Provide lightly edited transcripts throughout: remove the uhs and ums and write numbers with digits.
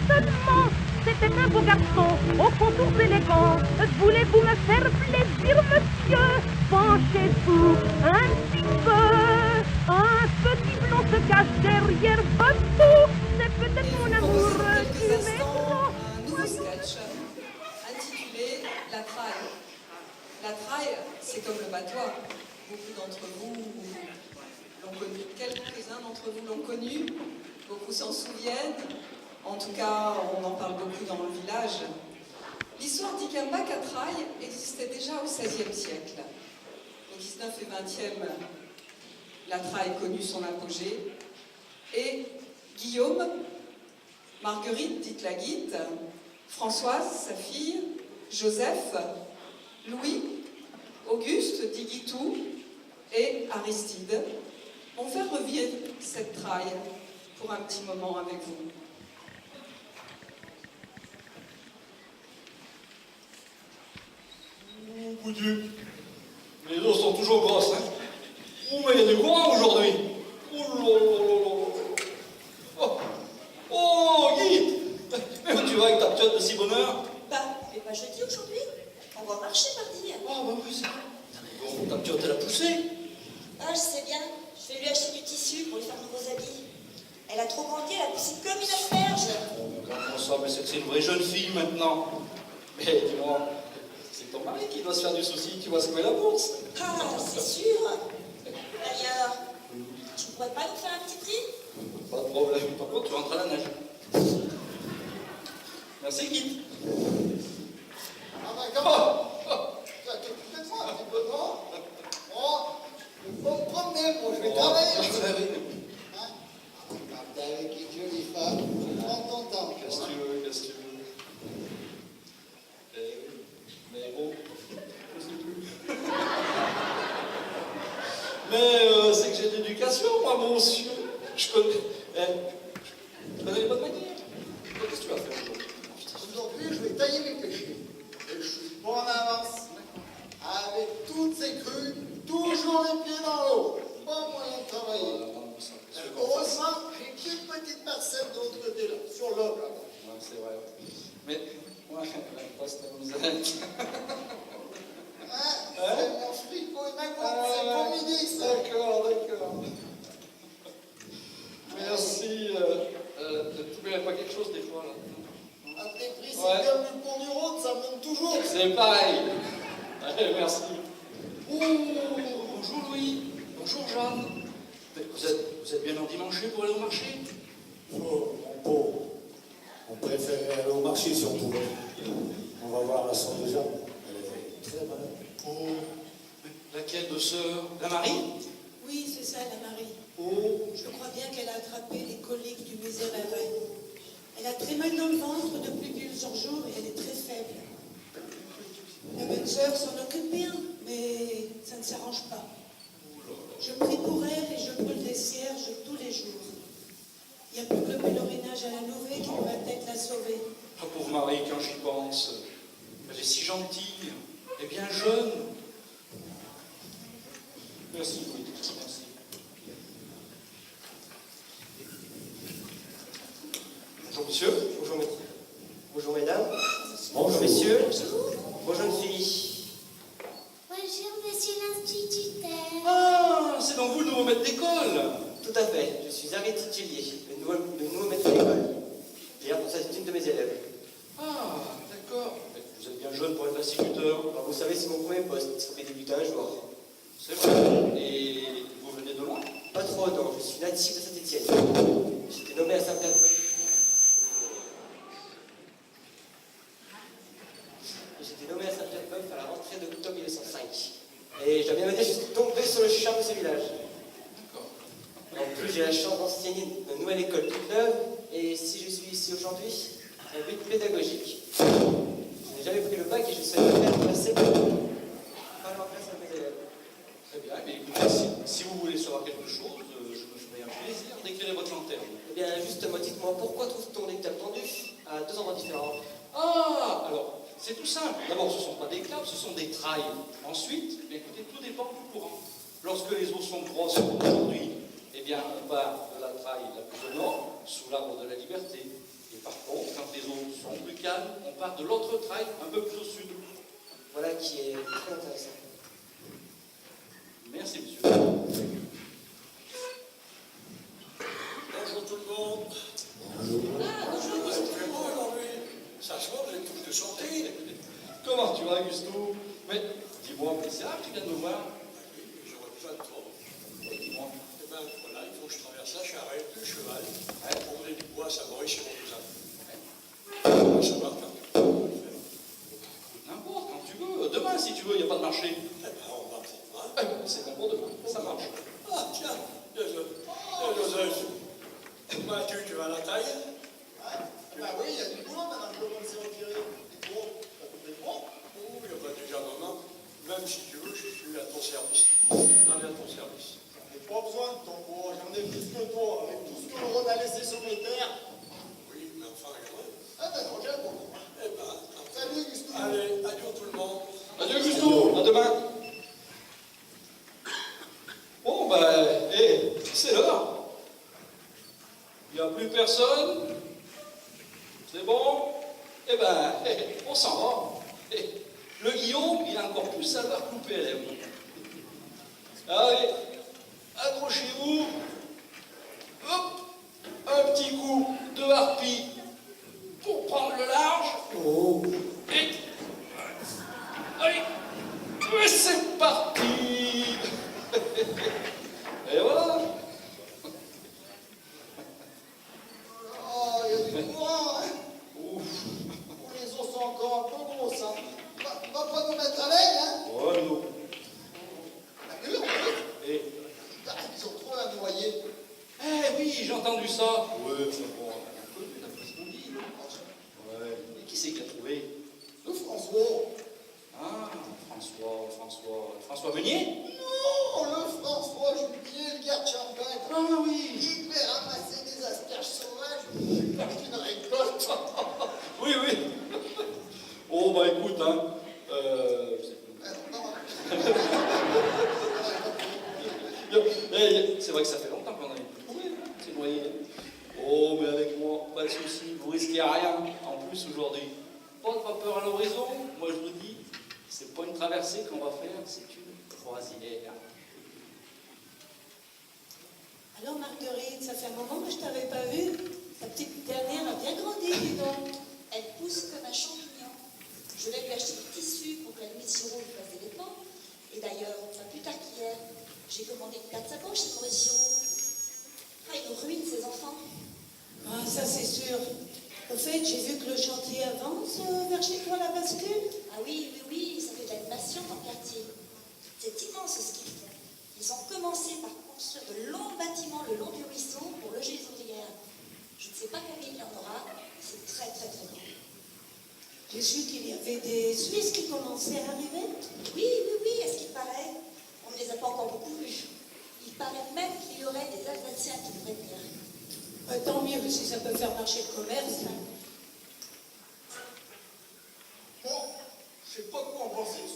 seulement. C'était un beau garçon, aux contours élégants. Voulez-vous me faire plaisir, monsieur? Penchez-vous un petit peu. Un petit blond se cache derrière votre cou. C'est peut-être mon amour instants un nouveau sketch intitulé La Traille. La Traille, c'est comme le patois. Beaucoup d'entre vous l'ont connu, quelques-uns d'entre vous l'ont connu, beaucoup s'en souviennent. En tout cas, on en parle beaucoup dans le village. L'histoire dit qu'un bac à traille existait déjà au XVIe siècle. Au XIXe et XXe, la traille connut son apogée. Et Guillaume, Marguerite, dite la Guite, Françoise, sa fille, Joseph, Louis, Auguste, dit Guitou, et Aristide vont faire revivre cette traille pour un petit moment avec vous. Oh, mon Dieu, les os sont toujours grosses, hein. Oh, mais il y a du courant aujourd'hui. Oh là là là là. Oh, oh Guy, mais où tu vas avec ta piotte de si bonne heure? Bah, mais pas jeudi aujourd'hui. On va marcher mardi. Oh, bah oui, c'est vrai. Bon, ta piotte, elle a poussé. Ah, je sais bien. Je vais lui acheter du tissu pour lui faire de nouveaux habits. Elle a trop grandi, elle a poussé comme une asperge. Oh, mais comment ça, mais c'est une vraie jeune fille maintenant. Mais dis-moi, c'est ton mari qui doit se faire du souci, tu vas secouer la bourse. Ah, c'est sûr. D'ailleurs, tu pourrais pas nous faire un petit prix? Pas de problème. Par contre, tu rentres à la neige. Merci, Guy. Ah d'accord. Tu vas t'occuper de moi un petit peu, non? Bon, il faut me promener, moi, je vais travailler. Hein? Quand t'es avec une jolie femme, tu prends ton temps. Qu'est-ce que tu veux, qu'est-ce que tu veux? Mais bon, je sais plus. Mais c'est que j'ai de l'éducation, moi, monsieur. Je connais les bonnes manières. Qu'est-ce que tu vas faire aujourd'hui? Aujourd'hui, je vais tailler mes péchés. Et je suis pas en avance. Avec toutes ces crues, toujours les pieds dans l'eau. Pas moyen de travailler. Heureusement, j'ai une petite parcelle de l'autre côté, là, sur l'homme, là. Ouais, c'est vrai. Mais, ouais, la poste à musette. C'est mon fricot et ma gourde, c'est pour midi, ça. D'accord, d'accord. Merci. Tu paierais pas quelque chose des fois, là? À tes prix, c'est Ouais. comme le pont du Rhône, ça monte toujours. C'est pareil. Allez, merci. Oh, bonjour Louis. Bonjour Jeanne. Vous êtes bien endimanché pour aller au marché? Oh, mon pauvre. On préférait aller au marché surtout. On va voir la sœur de Jeanne. Elle est très malade. Oh, laquelle de sœur? La Marie? Oui, c'est ça, la Marie. Oh, Je crois bien qu'elle a attrapé les coliques du misérable. Elle a très mal dans le ventre depuis plusieurs jours et elle est très faible. La bonne sœur s'en occupe bien, mais ça ne s'arrange pas. Je prie pour elle et je brûle des cierges tous les jours. Il n'y a plus que le pèlerinage à la Louvet qui va peut-être la sauver. ah, pauvre Marie, quand j'y pense, elle est si gentille et bien jeune. Merci Louis, merci. Bonjour monsieur. Bonjour, bonjour mesdames. Bonjour messieurs. Bonjour jeune fille. Bonjour, monsieur l'instituteur. Ah, c'est donc vous le nouveau maître d'école. Tout à fait, je suis Harry Titulier, le nouveau maître d'école. D'ailleurs, pour ça, c'est une de mes élèves. Ah, d'accord. Vous êtes bien jeune pour être instituteur. Alors, vous savez, c'est mon premier poste, il faut débuter un jour. C'est vrai. Et vous venez de loin? Pas trop, non, je suis natif de Saint-Étienne. J'étais nommé à Saint-Pierre. J'étais nommé à Saint-Pierre-Boeuf à la rentrée d'octobre 1905. Et je dois bien me dire, je suis tombé sur le charme de ce village. D'accord. En plus, j'ai la chance d'enseigner une nouvelle école toute neuve, et si je suis ici aujourd'hui, c'est un but pédagogique. Je n'ai jamais pris le bac et je souhaite faire passer par la place à mes élèves. Très bien. Mais écoutez, si vous voulez savoir quelque chose, je me ferai un plaisir d'éclairer votre lanterne. Eh bien, justement, dites-moi, pourquoi trouve-t-on des tables tendues à deux endroits différents? Ah, alors, c'est tout simple. D'abord, ce ne sont pas des claves, ce sont des trailles. Ensuite, eh bien, écoutez, tout dépend du courant. Lorsque les eaux sont grosses comme aujourd'hui, eh bien, on part de la traille la plus au nord, sous l'arbre de la liberté. Et par contre, quand part de l'autre trail, un peu plus au sud. Voilà qui est très intéressant. Merci, monsieur. Bonjour tout le monde. Aujourd'hui, ça se voit, vous êtes tous de sortie. Comment tu vas, Gusto? Mais dis-moi, c'est rare que tu viennes me voir. Oui, j'aurais besoin de toi. Oui, dis-moi. Eh bien, voilà, il faut que je traverse la charrette, le cheval, pour mener du bois à Savoie chez mon cousin. Ça va, N'importe, quand tu veux. Demain, si tu veux, il n'y a pas de marché. eh ben, on va pour hein. C'est bon pour demain, ça marche. Ah, tiens, Joseph. Tu vas à la taille? Bah oui, il y a du boulot maintenant que le monde s'est retiré. Du boulot, ça peut être bon. Oh, il y a pas déjà maman. Même si tu veux, je suis à ton service. Allez, à ton service. J'ai pas besoin de ton bois, j'en ai plus que toi, avec tout ce que le Rhône a laissé sur mes terres. Oui, mais enfin, quand même. Ah ben non, j'ai un bon. Eh ben, Salut, Gusto. allez, adieu tout le monde. Adieu, Gusto, à demain. Bon, ben, c'est l'heure. Il n'y a plus personne. C'est bon? Eh ben, on s'en va. Le Guillaume, il a encore plus savoir couper les lèvres. Allez, accrochez-vous. Hop, un petit coup de harpie pour prendre le large. Oh, Et... Allez, et c'est parti. Et voilà. Oh, il y a du courant, hein. Ouf. Oh, les os sont encore un peu gros, ça. Va pas nous mettre à l'aide, hein. Oh non. La mur, en fait. Et... Ah, ils ont trouvé un noyer. Eh oui, j'ai entendu ça. Ouais, c'est bon. Un peu, mais d'après ce qu'on dit. Ouais. Et qui c'est qui l'a trouvé? Le François. Ah, François Meunier? Non, le François Jupier, le garde champagne. Ah oui. Il devait ramasser des asperges sauvages. Une récolte. Oui, oui. Oh, bah écoute, hein. Je sais plus. C'est vrai que ça fait longtemps qu'on a plus trouvé, ces noyés. Oh, mais avec moi, pas de soucis, vous risquez rien. En plus, aujourd'hui, pas de vapeur à l'horizon. Moi, je vous dis, c'est pas une traversée qu'on va faire, c'est une croisière. Alors Marguerite, ça fait un moment que je t'avais pas vue. Ta petite dernière a bien grandi, dis donc. Elle pousse comme un champignon. Je vais lui acheter du tissu pour que la nuit Siro lui fasse des vêtements. Et d'ailleurs, pas plus tard qu'hier, j'ai commandé une carte sacoche chez Maurice Siro. Ah, il nous ruine, ces enfants. Ah, ça c'est sûr. Au fait, j'ai vu que le chantier avance vers chez toi, la bascule. Ah oui, ça fait de l'animation dans le quartier. C'est immense ce qu'ils font. Ils ont commencé par construire de longs bâtiments le long du ruisseau pour loger les ouvrières. Je ne sais pas combien il y en aura, c'est très très très grand. J'ai su qu'il y avait des Suisses qui commençaient à arriver. Oui, est-ce qu'il paraît? On ne les a pas encore beaucoup vus. Il paraît même qu'il y aurait des Alsaciens qui pourraient venir. Tant mieux si ça peut faire marcher le commerce. Bon, je sais pas quoi en penser.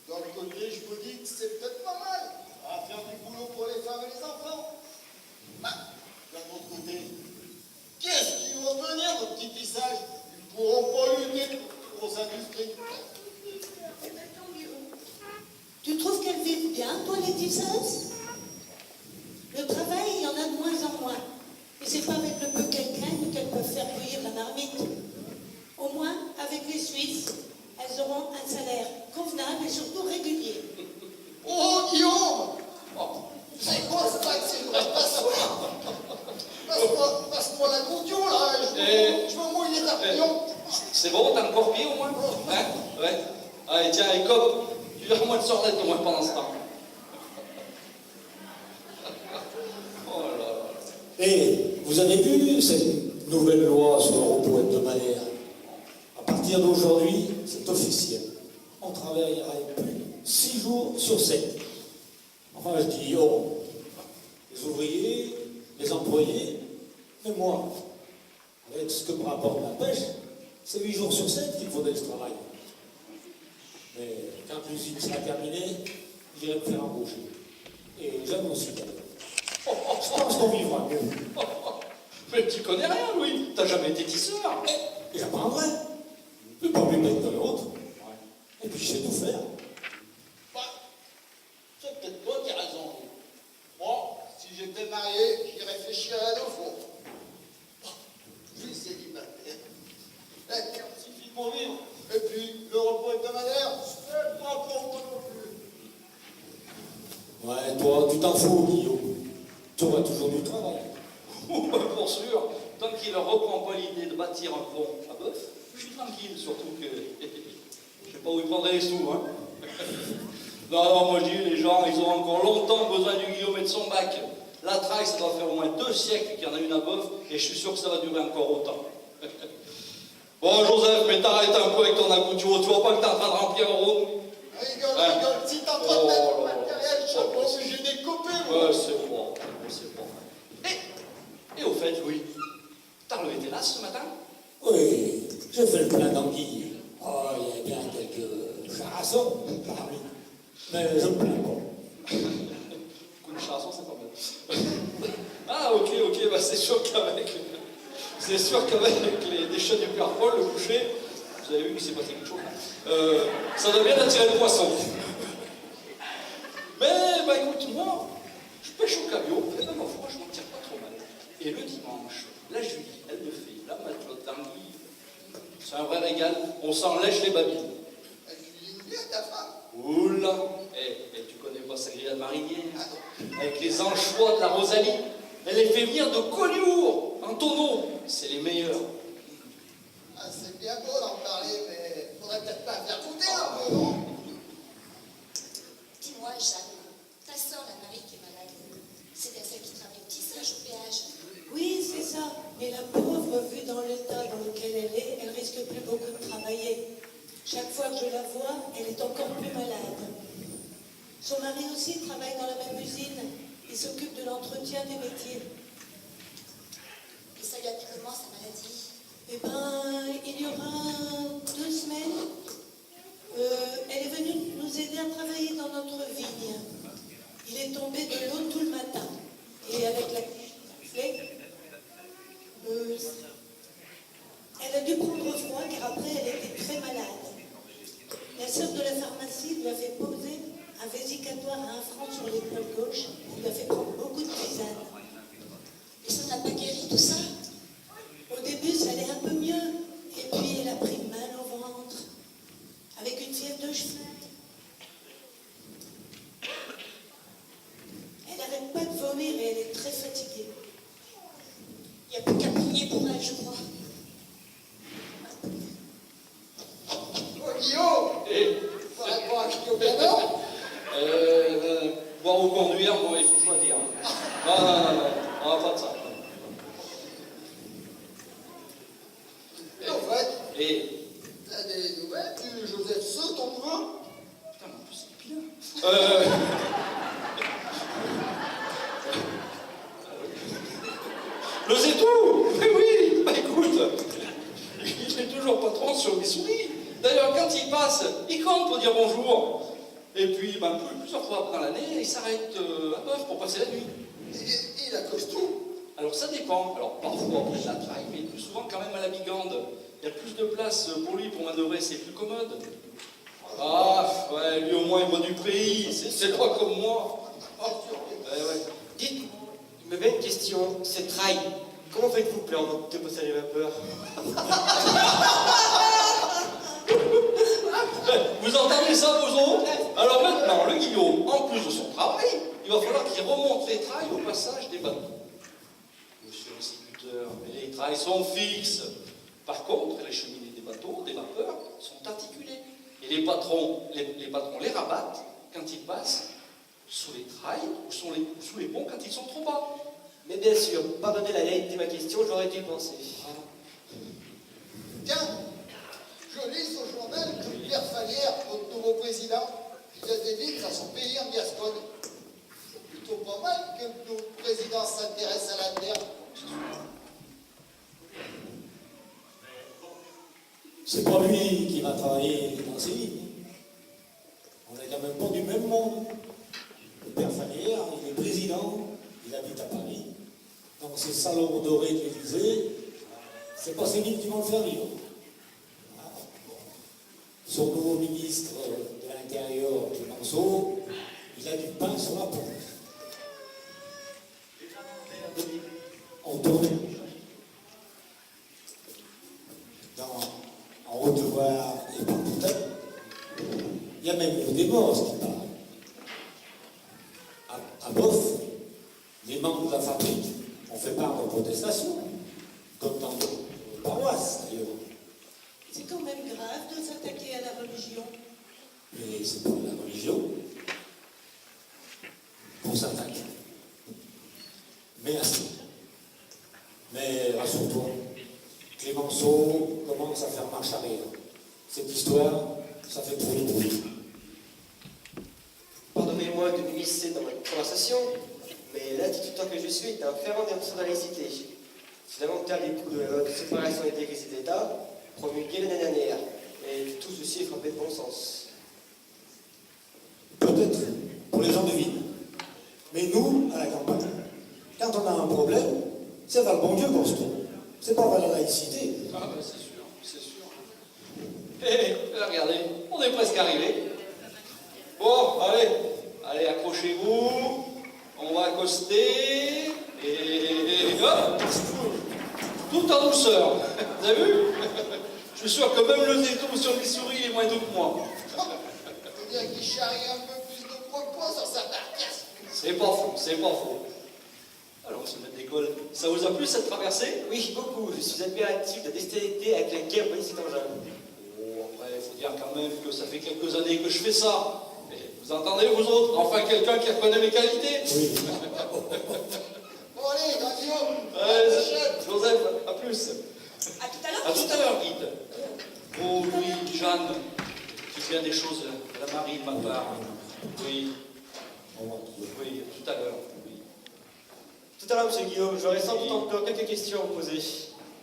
D'un côté, je me dis que c'est peut-être pas mal. On va faire du boulot pour les femmes et les enfants. Bah, d'un autre côté, qu'est-ce qu'ils vont devenir, nos petits tissages? Ils ne pourront pas lutter contre les grosses industries. Eh bien, tant mieux. Tu trouves qu'elles vivent bien, toi, les tisseuses? Le travail, il y en a de moins en moins. Et c'est pas avec le peu qu'elles craignent qu'elles peuvent faire cueillir la marmite. Au moins, avec les Suisses, elles auront un salaire convenable et surtout régulier. Oh, Guillaume! C'est quoi ce bac? C'est une vraie passoire! Passe-moi la gourdion, là! Je me mouille les tapillons! C'est bon, t'as encore pied au moins? Hein? Ouais. Allez, tiens, allez, cop, tu verras moi le sorlette au moins pendant ce temps. Oh là là. et vous avez vu cette nouvelle loi sur le repos hebdomadaire? À partir d'aujourd'hui, c'est officiel. On travaillerait plus 6 jours sur 7. Enfin, je dis, oh, les ouvriers, les employés, et moi, avec ce que me rapporte la pêche, c'est 8 jours sur 7 qu'il faudrait que je travaille. Mais quand l'usine sera terminée, j'irai me faire embaucher. Et j'aime aussi d'ailleurs. Je pense qu'on vivra mieux. Mais tu connais rien, Louis. T'as jamais été tisseur. Et j'apprendrai. Je ne peux pas plus mettre que l'autre. Et puis je sais tout faire. Bah, c'est peut-être toi qui as raison. Moi, si j'étais marié, j'y réfléchirais à deux fois. Je suis célibataire. Il suffit de mourir. Et puis, le repos hebdomadaire, c'est pas pour moi non plus. Ouais, toi, tu t'en fous, Guillaume. Tu auras toujours du travail. Pour sûr, tant qu'il ne reprend pas l'idée de bâtir un pont à bœuf, je suis tranquille, surtout que je sais pas où il prendrait les sous, hein. Non, moi je dis, les gens, ils ont encore longtemps besoin du Guillaume et de son bac. La traille, ça doit faire au moins 2 siècles qu'il y en a une à bœuf, et je suis sûr que ça va durer encore autant. Bon, Joseph, mais t'arrêtes un peu avec ton accouture, tu vois pas que t'es en train de remplir un rond? Rigole, si t'es en train de mettre le matériel, je suis pas obligé de découper, moi. Ouais, c'est bon, c'est bon. Et au fait, Louis, t'as relevé tes lasses ce matin? Oui, je fais le plein d'anguilles. Oh, il y a bien quelques charassons parmi. Mais je me plains pas. Coup de charson, c'est pas mal. Ah, ok, bah c'est sûr qu'avec les déchets du Père Paul, le coucher, vous avez vu qu'il s'est passé quelque chose, ça doit bien attirer le poisson. Mais, bah écoute, moi, je pêche au cabillaud, et ben ma foi, je m'en tire pas trop mal. Et le dimanche, la Julie, elle me fait la matelote d'anguille. C'est un vrai régal, on s'en lèche les babines. Elle cuisine bien, ta femme. Oula, tu connais pas sa grillade marinière? Avec les anchois de la Rosalie, elle les fait venir de Collioure, en tonneau. C'est les meilleurs. Ah, c'est bien beau d'en parler, mais faudrait peut-être pas faire goûter un peu, non? Dis-moi, Jeanne, ta sœur, la Marie, qui est malade, c'est bien celle qui travaille au tissage au péage. Oui, c'est ça. Mais la pauvre, vu dans l'état dans lequel elle est, elle risque plus beaucoup de travailler. Chaque fois que je la vois, elle est encore plus malade. Son mari aussi travaille dans la même usine. Il s'occupe de l'entretien des métiers. Et ça lui a pris comment, sa maladie? Eh ben, il y aura 2 semaines, elle est venue nous aider à travailler dans notre vigne. Il est tombé de l'eau tout le matin. Et avec la flèche, elle a dû prendre froid car après elle était très malade. La sœur de la pharmacie lui a fait poser un vésicatoire à 1 franc sur l'épaule gauche. Elle lui a fait prendre beaucoup de tisane. Et ça n'a pas guéri tout ça? Au début, ça allait un peu mieux. Et puis, elle a pris mal au ventre, avec une fièvre de cheval. Elle n'arrête pas de vomir et elle est très fatiguée. Il n'y a plus qu'à prier pour elle, je crois. Oh, Guillaume! Et Faudrait pas acheter au piano? boire ou conduire, bon, il faut choisir. Non, on va pas de ça. En fait, Et t'as des nouvelles du Joseph Seux, ton neveu? putain, mais en plus, c'est pire. Le Zétou. Mais oui, bah écoute, il est toujours patron sur mes souris. D'ailleurs, quand il passe, il compte pour dire bonjour. Et puis, bah, plusieurs fois dans l'année, il s'arrête à Bœuf pour passer la nuit. Il accroche tout. Alors ça dépend. Alors parfois près de la traille, mais plus souvent quand même à la Bigande. Il y a plus de place pour lui pour manœuvrer, c'est plus commode. Ah, ouais, lui au moins il voit du pays, c'est pas comme moi. Oh, ouais. Dites, il me vient une question. Cette traille, comment faites-vous pour de passer les vapeurs? Vous entendez ça, vos autres? Alors maintenant, le Guillaume, en plus de son travail, il va falloir qu'il remonte les trailles au passage des bateaux. Monsieur le sécuteur, mais les trailles sont fixes. Par contre, les cheminées des bateaux, des vapeurs, sont articulées. Et les patrons les rabattent quand ils passent sous les trailles ou sous les ponts quand ils sont trop bas. Mais bien sûr, pardonnez la naïveté de ma question, j'aurais dû y penser. Tiens, je lis au journal que Pierre Falière, notre nouveau président, il a des villes à son pays en Gascogne. C'est plutôt pas mal que notre président s'intéresse à la terre. C'est pas lui qui va travailler dans ces lignes. On n'est quand même pas du même monde. Le père Falière, il est président, il habite à Paris. Donc dans ces salons dorés de l'Élysée, c'est pas Céline qui vont le faire vivre. Ah, bon. Son nouveau ministre de l'Intérieur, Clémenceau, il a du pain sur la planche. En tournée. En Haute-Loire et partout. Il y a même le Desbordes qui parle. À Bof, les membres de la fabrique ont fait part de protestations, comme dans nos paroisses d'ailleurs. C'est quand même grave de s'attaquer à la religion. Mais c'est pour la religion qu'on s'attaque. Mais assez. Mais rassure-toi, Clémenceau commence à faire marche arrière. Cette histoire, ça fait trop de bruit. Pardonnez-moi de m'immiscer dans votre conversation, mais l'instituteur que je suis est un fervent défenseur de la laïcité. Fondamentaire des coups de la loi de séparation des églises et d'État, promulguée l'année dernière. Et tout ceci est frappé de bon sens. Peut-être pour les gens de ville. Mais nous, à la campagne, quand on a un problème, c'est vers le bon Dieu qu'on se tourne. C'est pas vers la laïcité. Ah ben c'est sûr, c'est sûr. Hé, regardez, on est presque arrivé. Bon, allez, accrochez-vous, on va accoster, et hop, tout en douceur. Vous avez vu? Je suis sûr que même le détour sur les souris est moins doux que moi. Faut dire qu'il charrie un peu plus de poids que moi sur sa barcasse. C'est pas faux, c'est pas faux. Alors, ce maître d'école, ça vous a plu cette traversée? Oui, beaucoup. Je suis admiratif de la dextérité avec laquelle vous voyez cet engin. Bon, après, il faut dire quand même que ça fait quelques années que je fais ça. Et vous entendez, vous autres? Enfin, quelqu'un qui reconnaît mes qualités? Oui. Bon, allez, Grandion. Joseph, à plus. À tout à l'heure. À tout à l'heure, guide. Oh, oui, Jeanne, tu viens des choses de la marine, ma part. Oui, oui, tout à l'heure. Oui. Tout à l'heure, monsieur Guillaume, j'aurais sans doute encore quelques questions à vous poser.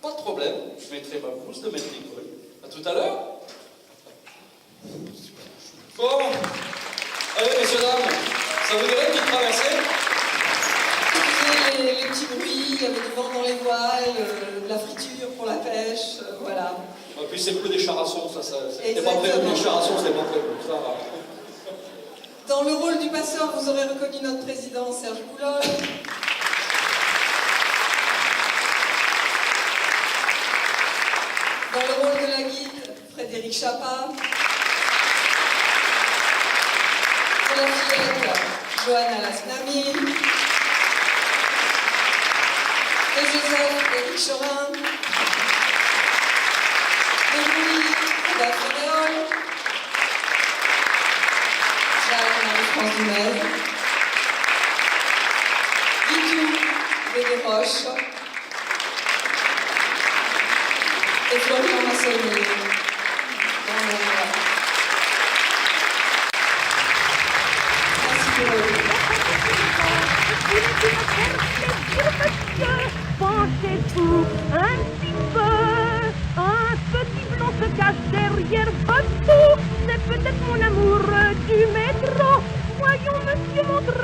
Pas de problème, je mettrai ma blouse de maître d'école. À tout à l'heure. Bon, allez, messieurs, dames, ça vous dirait une petite traversée? Écoutez, les petits bruits, il y avait du vent dans les voiles, de la friture pour la pêche, voilà. Et puis c'est plus des charassons, ça c'était pas Exactement. prévu, les charassons, c'était pas prévu, ça va. Dans le rôle du passeur, vous aurez reconnu notre président Serge Boulogne. Dans le rôle de la guide, Frédéric Chapa. Pour la fillette, Johanna Lasnami. Et Joseph, Éric Chorin. Le bruit, Daphné Néol. Jacques Marie-France Dumez. Vitou, Bébé Roche. Et Florian Massonnier. Merci pour eux. Voulez-vous me faire plaisir, monsieur? Penchez-vous un petit peu. Un petit blond se cache derrière votre dos. C'est peut-être mon amour du métro. Voyons, monsieur, montre